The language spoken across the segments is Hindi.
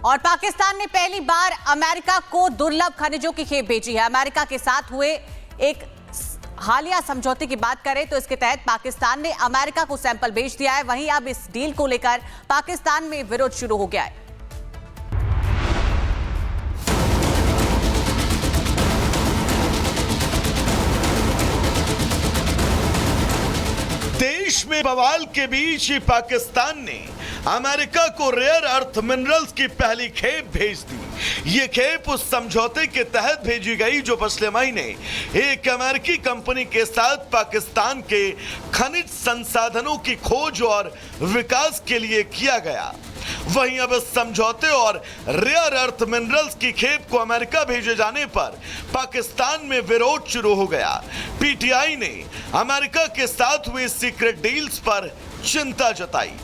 और पाकिस्तान ने पहली बार अमेरिका को दुर्लभ खनिजों की खेप भेजी है। अमेरिका के साथ हुए एक हालिया समझौते की बात करें तो इसके तहत पाकिस्तान ने अमेरिका को सैंपल भेज दिया है। वहीं अब इस डील को लेकर पाकिस्तान में विरोध शुरू हो गया है। देश में बवाल के बीच ही पाकिस्तान ने अमेरिका को रेयर अर्थ मिनरल्स की पहली खेप भेज दी। ये खेप उस समझौते के तहत भेजी गई जो पिछले महीने एक अमेरिकी कंपनी के साथ पाकिस्तान के खनिज संसाधनों की खोज और विकास के लिए किया गया। वहीं अब इस समझौते और रेयर अर्थ मिनरल्स की खेप को अमेरिका भेजे जाने पर पाकिस्तान में विरोध शुरू हो गया। पीटीआई ने अमेरिका के साथ हुए सीक्रेट डील्स पर चिंता जताई।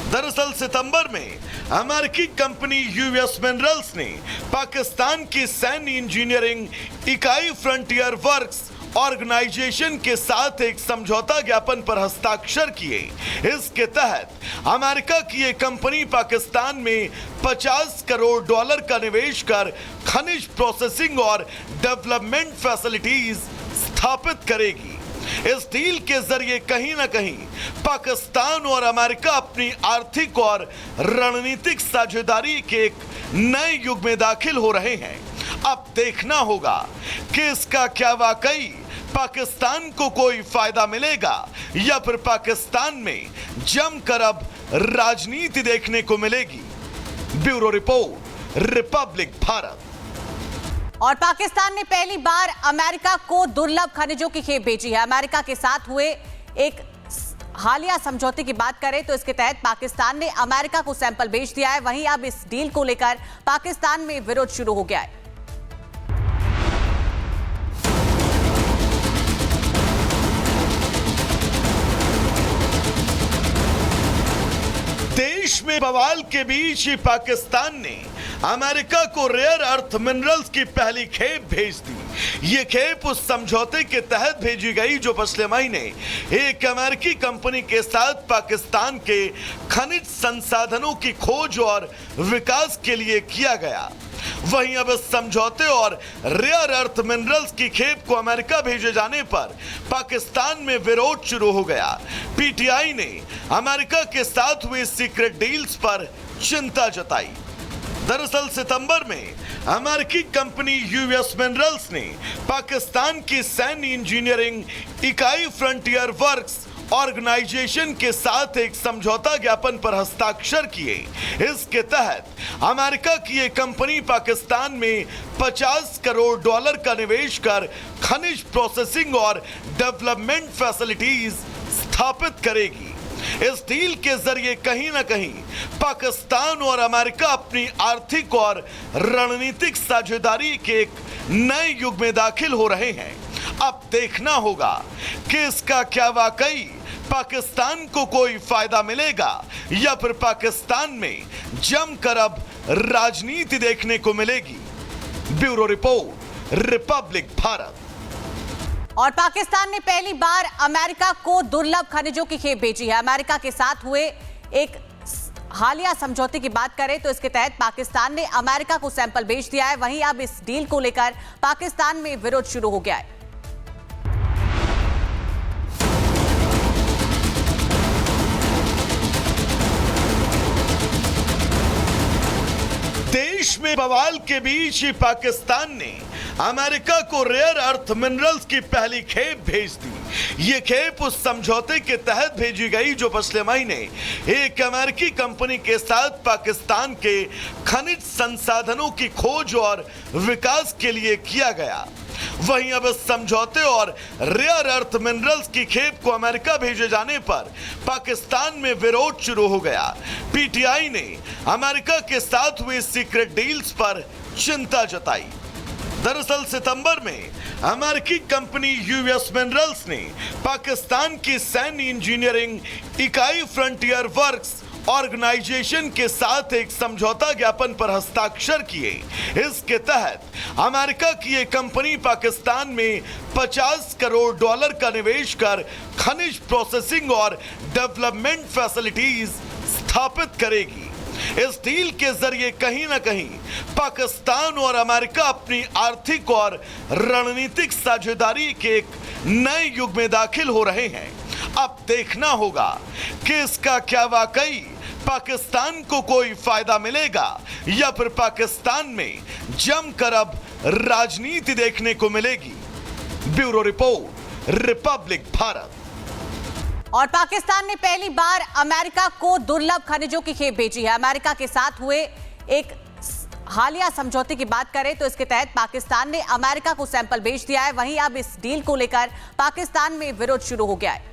दरअसल सितंबर में अमेरिकी कंपनी यूएस मिनरल्स ने पाकिस्तान की सैन्य इंजीनियरिंग इकाई फ्रंटियर वर्क्स ऑर्गेनाइजेशन के साथ एक समझौता ज्ञापन पर हस्ताक्षर किए। इसके तहत अमेरिका की एक कंपनी पाकिस्तान में $50 करोड़ का निवेश कर खनिज प्रोसेसिंग और डेवलपमेंट फैसिलिटीज स्थापित करेगी। इस डील के जरिए कहीं ना कहीं पाकिस्तान और अमेरिका अपनी आर्थिक और रणनीतिक साझेदारी के एक नए युग में दाखिल हो रहे हैं। अब देखना होगा कि इसका क्या वाकई पाकिस्तान को कोई फायदा मिलेगा या फिर पाकिस्तान में जमकर अब राजनीति देखने को मिलेगी। Bureau report, Republic Bharat. और पाकिस्तान ने पहली बार अमेरिका को दुर्लभ खनिजों की खेप भेजी है। अमेरिका के साथ हुए एक हालिया समझौते की बात करें तो इसके तहत पाकिस्तान ने अमेरिका को सैंपल भेज दिया है। वहीं अब इस डील को लेकर पाकिस्तान में विरोध शुरू हो गया है। देश में बवाल के बीच ही पाकिस्तान ने अमेरिका को रेयर अर्थ मिनरल्स की पहली खेप भेज दी। ये खेप उस समझौते के तहत भेजी गई जो पिछले महीने एक अमेरिकी कंपनी के साथ पाकिस्तान के खनिज संसाधनों की खोज और विकास के लिए किया गया। वहीं अब इस समझौते और रेयर अर्थ मिनरल्स की खेप को अमेरिका भेजे जाने पर पाकिस्तान में विरोध शुरू हो गया। पीटीआई ने अमेरिका के साथ हुए सीक्रेट डील्स पर चिंता जताई। दरअसल सितंबर में अमेरिकी कंपनी यूएस मिनरल्स ने पाकिस्तान की सैन्य इंजीनियरिंग इकाई फ्रंटियर वर्क्स ऑर्गेनाइजेशन के साथ एक समझौता ज्ञापन पर हस्ताक्षर किए। इसके तहत अमेरिका की एक कंपनी पाकिस्तान में $50 करोड़ का निवेश कर खनिज प्रोसेसिंग और डेवलपमेंट फैसिलिटीज स्थापित करेगी। इस डील के जरिए कहीं ना कहीं पाकिस्तान और अमेरिका अपनी आर्थिक और रणनीतिक साझेदारी के एक नए युग में दाखिल हो रहे हैं। अब देखना होगा कि इसका क्या वाकई पाकिस्तान को कोई फायदा मिलेगा या फिर पाकिस्तान में जमकर अब राजनीति देखने को मिलेगी। Bureau report, Republic Bharat. और पाकिस्तान ने पहली बार अमेरिका को दुर्लभ खनिजों की खेप भेजी है। अमेरिका के साथ हुए एक हालिया समझौते की बात करें तो इसके तहत पाकिस्तान ने अमेरिका को सैंपल भेज दिया है। वहीं अब इस डील को लेकर पाकिस्तान में विरोध शुरू हो गया है। देश में बवाल के बीच ही पाकिस्तान ने अमेरिका को रेयर अर्थ मिनरल्स की पहली खेप भेज दी। ये खेप उस समझौते के तहत भेजी गई जो पिछले महीने एक अमेरिकी कंपनी के साथ पाकिस्तान के खनिज संसाधनों की खोज और विकास के लिए किया गया। वहीं अब इस समझौते और रेयर अर्थ मिनरल्स की खेप को अमेरिका भेजे जाने पर पाकिस्तान में विरोध शुरू हो गया। पीटीआई ने अमेरिका के साथ हुए सीक्रेट डील्स पर चिंता जताई। दरअसल सितंबर में अमेरिकी कंपनी यूएस मिनरल्स ने पाकिस्तान की सैन्य इंजीनियरिंग इकाई फ्रंटियर वर्क्स ऑर्गेनाइजेशन के साथ एक समझौता ज्ञापन पर हस्ताक्षर किए। इसके तहत अमेरिका की एक कंपनी पाकिस्तान में $50 करोड़ का निवेश कर खनिज प्रोसेसिंग और डेवलपमेंट फैसिलिटीज स्थापित करेगी। इस डील के जरिए कहीं ना कहीं पाकिस्तान और अमेरिका अपनी आर्थिक और रणनीतिक साझेदारी के एक नए युग में दाखिल हो रहे हैं। अब देखना होगा कि इसका क्या वाकई पाकिस्तान को कोई फायदा मिलेगा या फिर पाकिस्तान में जमकर अब राजनीति देखने को मिलेगी। Bureau report, Republic Bharat. और पाकिस्तान ने पहली बार अमेरिका को दुर्लभ खनिजों की खेप भेजी है। अमेरिका के साथ हुए एक हालिया समझौते की बात करें तो इसके तहत पाकिस्तान ने अमेरिका को सैंपल भेज दिया है। वहीं अब इस डील को लेकर पाकिस्तान में विरोध शुरू हो गया है।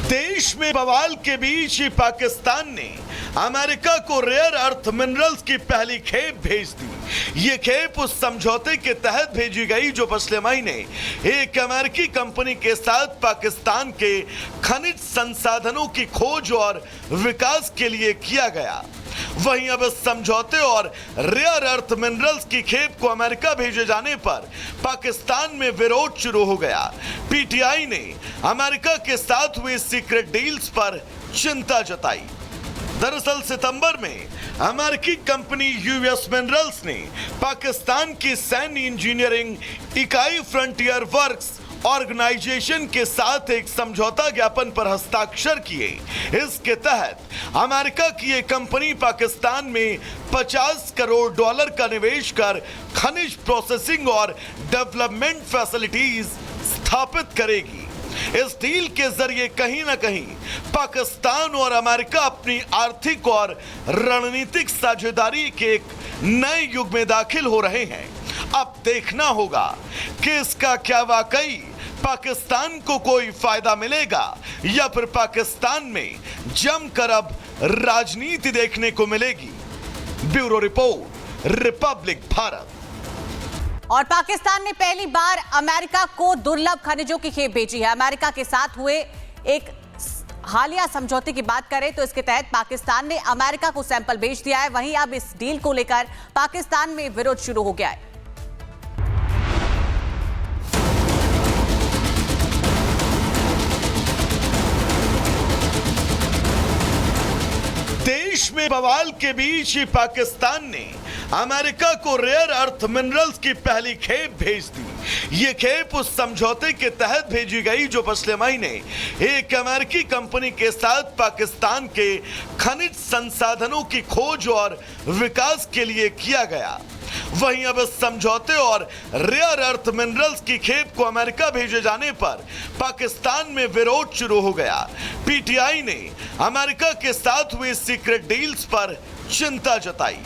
देश में बवाल के बीच ही पाकिस्तान ने अमेरिका को रेयर अर्थ मिनरल्स की पहली खेप भेज दी। ये खेप उस समझौते के तहत भेजी गई जो पिछले महीने एक अमेरिकी कंपनी के साथ पाकिस्तान के खनिज संसाधनों की खोज और विकास के लिए किया गया। वहीं अब इस समझौते और रेयर अर्थ मिनरल्स की खेप को अमेरिका भेजे जाने पर पाकिस्तान में विरोध शुरू हो गया। पीटीआई ने अमेरिका के साथ हुए सीक्रेट डील्स पर चिंता जताई। दरअसल सितंबर में अमेरिकी कंपनी यूएस मिनरल्स ने पाकिस्तान की सैन्य इंजीनियरिंग इकाई फ्रंटियर वर्क्स ऑर्गेनाइजेशन के साथ एक समझौता ज्ञापन पर हस्ताक्षर किए। इसके तहत अमेरिका की ये कंपनी पाकिस्तान में $50 करोड़ का निवेश कर खनिज प्रोसेसिंग और डेवलपमेंट फैसिलिटीज स्थापित करेगी। इस डील के जरिए कहीं ना कहीं पाकिस्तान और अमेरिका अपनी आर्थिक और रणनीतिक साझेदारी के एक नए युग में दाखिल हो रहे हैं। अब देखना होगा कि इसका क्या वाकई पाकिस्तान को कोई फायदा मिलेगा या फिर पाकिस्तान में जमकर अब राजनीति देखने को मिलेगी। Bureau report, Republic Bharat. और पाकिस्तान ने पहली बार अमेरिका को दुर्लभ खनिजों की खेप भेजी है। अमेरिका के साथ हुए एक हालिया समझौते की बात करें तो इसके तहत पाकिस्तान ने अमेरिका को सैंपल भेज दिया है। वहीं अब इस डील को लेकर पाकिस्तान में विरोध शुरू हो गया है। देश में बवाल के बीच ही पाकिस्तान ने अमेरिका को रेयर अर्थ मिनरल्स की पहली खेप भेज दी। ये खेप उस समझौते के तहत भेजी गई जो पिछले महीने एक अमेरिकी कंपनी के साथ पाकिस्तान के खनिज संसाधनों की खोज और विकास के लिए किया गया। वहीं अब इस समझौते और रेयर अर्थ मिनरल्स की खेप को अमेरिका भेजे जाने पर पाकिस्तान में विरोध शुरू हो गया। पीटीआई ने अमेरिका के साथ हुए सीक्रेट डील्स पर चिंता जताई।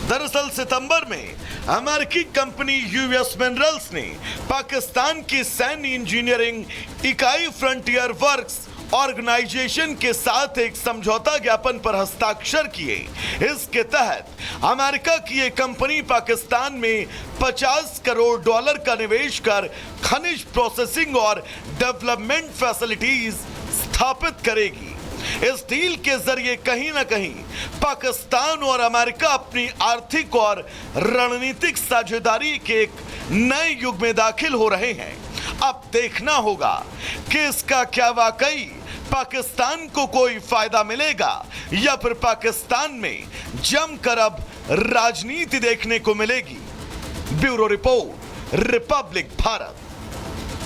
दरअसल सितंबर में अमेरिकी कंपनी यूएस मिनरल्स ने पाकिस्तान की सैन्य इंजीनियरिंग इकाई फ्रंटियर वर्क्स ऑर्गेनाइजेशन के साथ एक समझौता ज्ञापन पर हस्ताक्षर किए। इसके तहत अमेरिका की ये कंपनी पाकिस्तान में $50 करोड़ का निवेश कर खनिज प्रोसेसिंग और डेवलपमेंट फैसिलिटीज स्थापित करेगी। इस डील के जरिए कहीं ना कहीं पाकिस्तान और अमेरिका अपनी आर्थिक और रणनीतिक साझेदारी के एक नए युग में दाखिल हो रहे हैं। अब देखना होगा कि इसका क्या वाकई पाकिस्तान को कोई फायदा मिलेगा या फिर पाकिस्तान में जमकर अब राजनीति देखने को मिलेगी। Bureau report, Republic Bharat.